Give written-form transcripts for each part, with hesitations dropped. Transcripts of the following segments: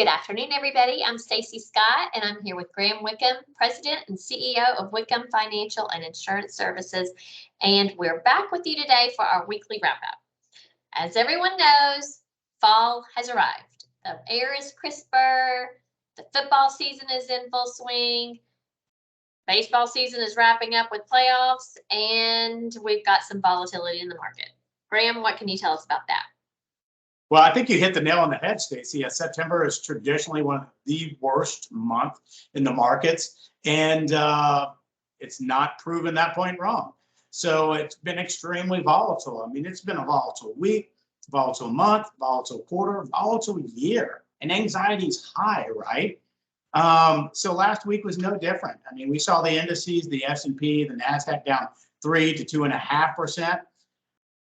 Good afternoon, everybody. I'm Stacey Scott, and I'm here with Graham Wickham, President and CEO of Wickham Financial and Insurance Services. And we're back with you today for our weekly wrap-up. As everyone knows, fall has arrived. The air is crisper. The football season is in full swing. Baseball season is wrapping up with playoffs, and we've got some volatility in the market. Graham, what can you tell us about that? Well, I think you hit the nail on the head, Stacey. September is traditionally one of the worst months in the markets, and it's not proven that point wrong. So it's been extremely volatile. I mean, it's been a volatile week, volatile month, volatile quarter, volatile year, and anxiety is high, right? So last week was no different. I mean, we saw the indices, the S&P, the NASDAQ down 3 to 2.5%.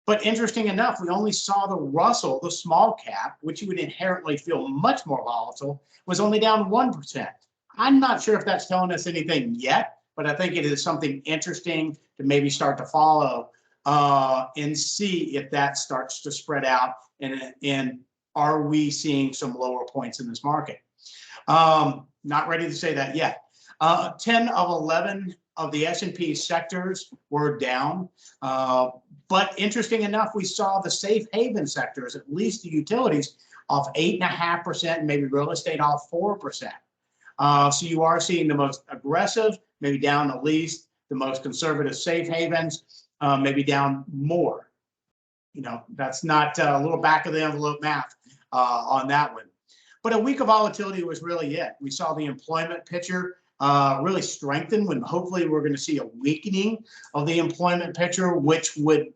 But interesting enough, we only saw the Russell, the small cap, which you would inherently feel much more volatile, was only down 1%. I'm not sure if that's telling us anything yet, but I think it is something interesting to maybe start to follow and see if that starts to spread out and are we seeing some lower points in this market. Not ready to say that yet. 10 of 11 of the S&P sectors were down. But interesting enough, we saw the safe haven sectors, at least the utilities, off 8.5%, maybe real estate off 4%. So you are seeing the most aggressive, maybe down the least, the most conservative safe havens, maybe down more. You know, that's not a little back of the envelope math on that one. But a week of volatility was really it. We saw the employment picture really strengthen when hopefully we're going to see a weakening of the employment picture, which would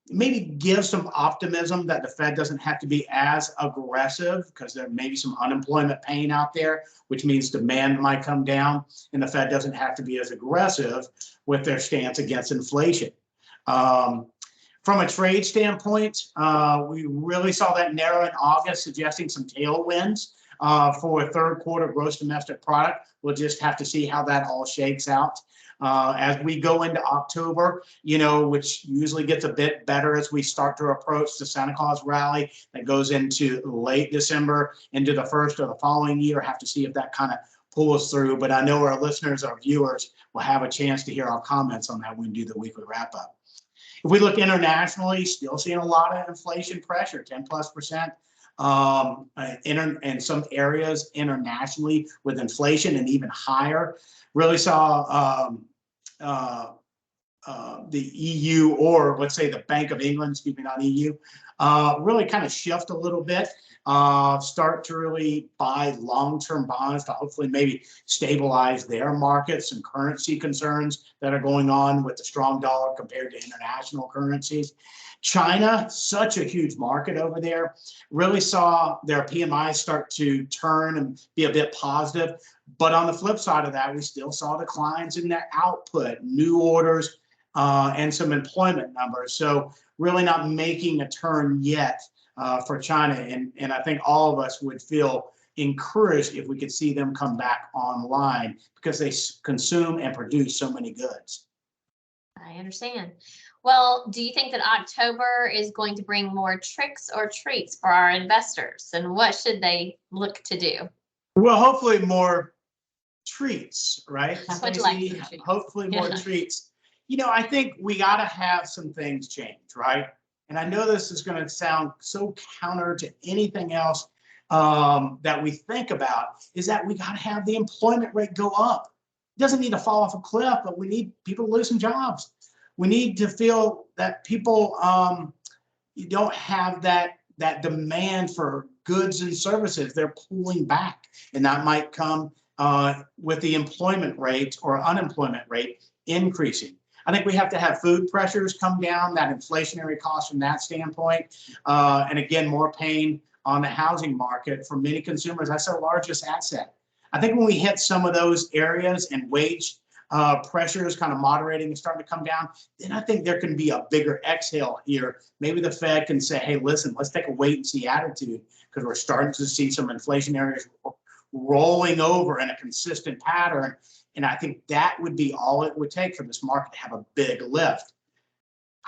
maybe give some optimism that the Fed doesn't have to be as aggressive because there may be some unemployment pain out there, which means demand might come down and the Fed doesn't have to be as aggressive with their stance against inflation. From a trade standpoint, we really saw that narrow in August, suggesting some tailwinds for a third quarter gross domestic product. We'll just have to see how that all shakes out. As we go into October, you know, which usually gets a bit better as we start to approach the Santa Claus rally that goes into late December into the first of the following year. Have to see if that kind of pulls through. But I know our listeners, our viewers will have a chance to hear our comments on that when we do the weekly wrap up. If we look internationally, still seeing a lot of inflation pressure, 10+%. In some areas internationally with inflation and even higher. Really saw the EU, or let's say the Bank of England, excuse me, not EU, really kind of shift a little bit, start to really buy long-term bonds to hopefully maybe stabilize their markets and currency concerns that are going on with the strong dollar compared to international currencies. China, such a huge market over there, really saw their PMIs start to turn and be a bit positive. But on the flip side of that, we still saw declines in their output, new orders, and some employment numbers. So really not making a turn yet for China. And I think all of us would feel encouraged if we could see them come back online because they consume and produce so many goods. I understand. Well, do you think that October is going to bring more tricks or treats for our investors? And what should they look to do? Well, hopefully more treats, right? Like hopefully more treats. You know, I think we got to have some things change, right? And I know this is going to sound so counter to anything else that we think about, is that we got to have the employment rate go up. It doesn't need to fall off a cliff, but we need people to lose some jobs. We need to feel that people you don't have that demand for goods and services. They're pulling back, and that might come with the employment rate or unemployment rate increasing. I think we have to have food pressures come down, that inflationary cost from that standpoint, and again, more pain on the housing market for many consumers. That's our largest asset. I think when we hit some of those areas and wage pressures kind of moderating and starting to come down, then I think there can be a bigger exhale here. Maybe the Fed can say, hey, listen, let's take a wait and see attitude because we're starting to see some inflationary rolling over in a consistent pattern. And I think that would be all it would take for this market to have a big lift.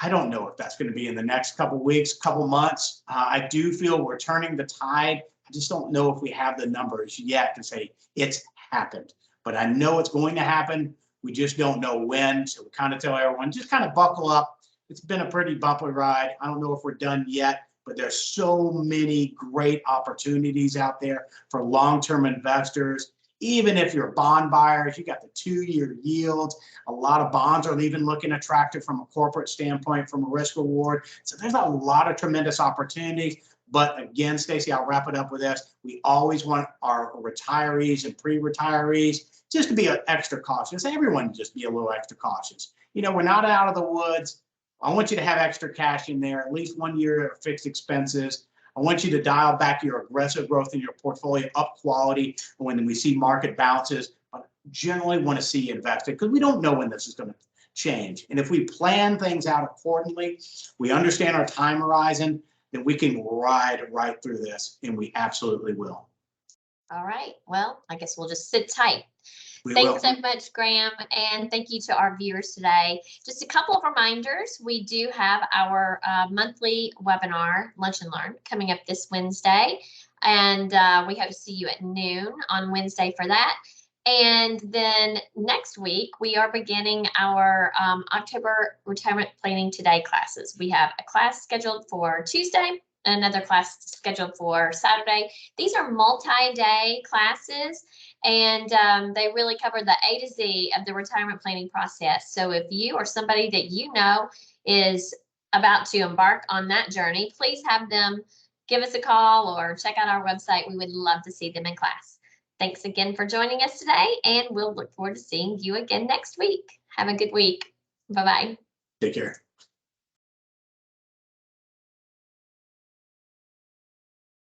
I don't know if that's going to be in the next couple weeks, couple months. I do feel we're turning the tide. I just don't know if we have the numbers yet to say it's happened. But I know it's going to happen. We just don't know when. So we kind of tell everyone, just kind of buckle up. It's been a pretty bumpy ride. I don't know if we're done yet, but there's so many great opportunities out there for long-term investors. Even if you're bond buyers, you got the 2-year yield. A lot of bonds are even looking attractive from a corporate standpoint, from a risk reward. So there's a lot of tremendous opportunities. But again, Stacey, I'll wrap it up with this. We always want our retirees and pre-retirees just to be extra cautious. Everyone just be a little extra cautious. You know, we're not out of the woods. I want you to have extra cash in there, at least 1 year of fixed expenses. I want you to dial back your aggressive growth in your portfolio, up quality when we see market bounces, but generally want to see you invested because we don't know when this is going to change. And if we plan things out accordingly, we understand our time horizon, then we can ride right through this, and we absolutely will. All right. Well, I guess we'll just sit tight. We Thanks will. so much, Graham, and thank you to our viewers today. Just a couple of reminders. We do have our monthly webinar, Lunch and Learn, coming up this Wednesday, and we hope to see you at noon on Wednesday for that. And then next week, we are beginning our October Retirement Planning Today classes. We have a class scheduled for Tuesday and another class scheduled for Saturday. These are multi-day classes, and they really cover the A to Z of the retirement planning process. So if you or somebody that you know is about to embark on that journey, please have them give us a call or check out our website. We would love to see them in class. Thanks again for joining us today, and we'll look forward to seeing you again next week. Have a good week. Bye-bye. Take care.